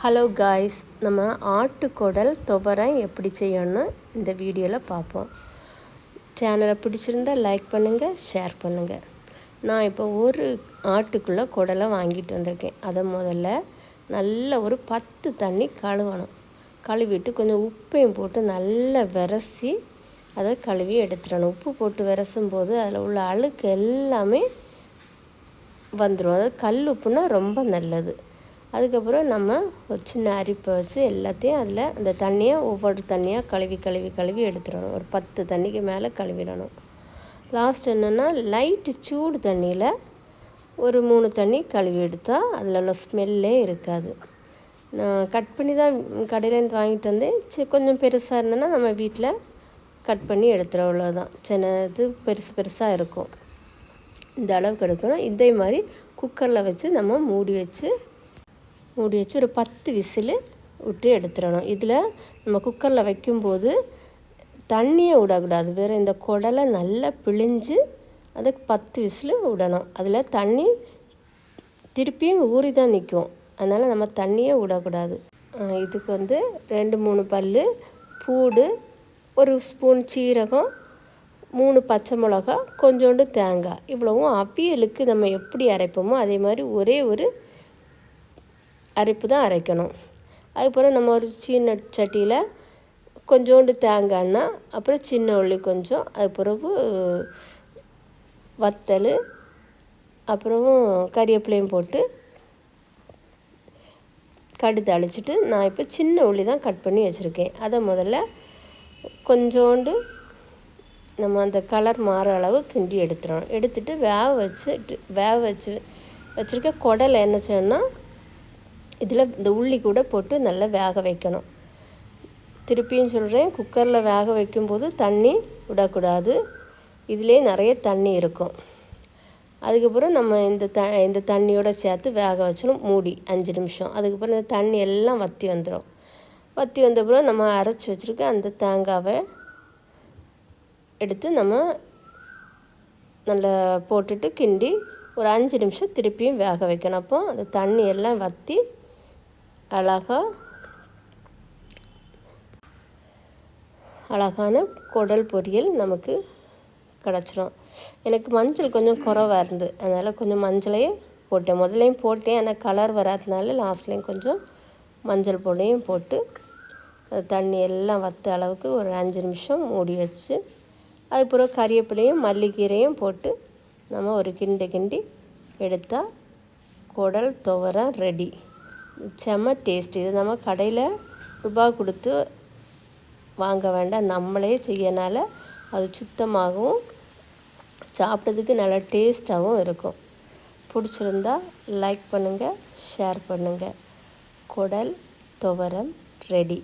Hello guys, நம்ம ஆட்டுக்குடல் துவரை எப்படி செய்யணும்னு இந்த வீடியோவில் பார்ப்போம். சேனலை பிடிச்சிருந்தா லைக் பண்ணுங்கள், ஷேர் பண்ணுங்கள். நான் இப்போ ஒரு ஆட்டுக்குள்ளே குடலை வாங்கிட்டு வந்திருக்கேன். அதை முதல்ல நல்ல ஒரு 10 தண்ணி கழுவணும். கழுவிட்டு கொஞ்சம் உப்பையும் போட்டு நல்லா விரசி அதை கழுவி எடுத்துடணும். உப்பு போட்டு விரசும் போது அதில் உள்ள அழுக்கு எல்லாமே வந்துடும். அது கல் உப்புனா ரொம்ப நல்லது. அதுக்கப்புறம் நம்ம ஒரு சின்ன அரிப்பை வச்சு எல்லாத்தையும் அதில் அந்த தண்ணியை ஒவ்வொரு தண்ணியாக கழுவி எடுத்துடணும். ஒரு 10 தண்ணிக்கு மேலே கழுவிடணும். லாஸ்ட் என்னென்னா லைட்டு சூடு தண்ணியில் ஒரு 3 தண்ணி கழுவி எடுத்தால் அதில் உள்ள ஸ்மெல்லே இருக்காது. நான் கட் பண்ணி தான் கடையிலேருந்து வாங்கிட்டு வந்தேன். கொஞ்சம் பெருசாக இருந்ததுன்னா நம்ம வீட்டில் கட் பண்ணி எடுத்துகிற அவ்வளோதான். சின்னது பெருசாக இருக்கும். இந்த அளவுக்கு எடுக்கணும். இதே மாதிரி குக்கரில் வச்சு நம்ம மூடி வச்சு ஒரு 10 விசில் விட்டு எடுத்துடணும். இதில் நம்ம குக்கரில் வைக்கும்போது தண்ணியை விடக்கூடாது. வேறு இந்த குடலை நல்லா பிழிஞ்சு அதுக்கு 10 விசில் விடணும். அதில் தண்ணி திருப்பியும் ஊறி தான் நிற்கும். அதனால் நம்ம தண்ணியை விடக்கூடாது. இதுக்கு 2-3 பல் பூடு, ஒரு ஸ்பூன் சீரகம், 3 பச்சை மிளகா, கொஞ்சோண்டு தேங்காய், இவ்வளவும் அவியலுக்கு நம்ம எப்படி அரைப்போமோ அதே மாதிரி ஒரே ஒரு அரைப்பு தான் அரைக்கணும். அதுக்கப்புறம் நம்ம ஒரு சின்ன சட்டியில் கொஞ்சோண்டு தேங்காய் எண்ணெய், அப்புறம் சின்ன உள்ளி கொஞ்சம், அது பிறகு வத்தல், அப்புறம் கறிவேப்பிலையும் போட்டு கடுகு அழிச்சிட்டு நான் இப்போ சின்ன உள்ளி தான் கட் பண்ணி வச்சுருக்கேன். அதை முதல்ல கொஞ்சோண்டு நம்ம அந்த கலர் மாற அளவு கிண்டி எடுத்துடணும். எடுத்துகிட்டு வேக வச்சுருக்க குடலை என்ன செய்யணும்னா இதில் இந்த உள்ளி கூட போட்டு நல்லா வேக வைக்கணும். திருப்பியும் சொல்கிறேன், குக்கரில் வேக வைக்கும்போது தண்ணி விடக்கூடாது. இதிலே நிறைய தண்ணி இருக்கும். அதுக்கப்புறம் நம்ம இந்த தண்ணியோடு சேர்த்து வேக வச்சிடும் மூடி 5 நிமிஷம். அதுக்கப்புறம் இந்த தண்ணி எல்லாம் வற்றி வந்துடும். வற்றி வந்தப்புறம் நம்ம அரைச்சி வச்சுருக்க அந்த தேங்காவை எடுத்து நம்ம நல்லா போட்டுட்டு கிண்டி ஒரு 5 நிமிஷம் திருப்பியும் வேக வைக்கணும். அப்போ அந்த தண்ணி எல்லாம் வற்றி அழகான குடல் பொரியல் நமக்கு கிடச்சிரும். எனக்கு மஞ்சள் கொஞ்சம் குறைவாக இருந்து, அதனால் கொஞ்சம் மஞ்சளையும் போட்டேன். முதலையும் போட்டேன், ஆனால் கலர் வராதனால லாஸ்ட்லேயும் கொஞ்சம் மஞ்சள் பொடியும் போட்டு தண்ணி எல்லாம் வற்ற அளவுக்கு ஒரு 5 நிமிஷம் மூடி வச்சு அதுக்கப்புறம் கறிவேப்பிலையும் மல்லிக்கீரையும் போட்டு நம்ம ஒரு கிண்டி எடுத்தால் குடல் துவரை ரெடி. செம்ம டேஸ்ட். இது நம்ம கடையில் ரூபாய் கொடுத்து வாங்க வேண்டாம், நம்மளே செய்யனால அது சுத்தமாகவும் சாப்பிட்டதுக்கு நல்லா டேஸ்ட்டாகவும் இருக்கும். பிடிச்சிருந்தா லைக் பண்ணுங்கள், ஷேர் பண்ணுங்கள். குடல் துவரம் ரெடி.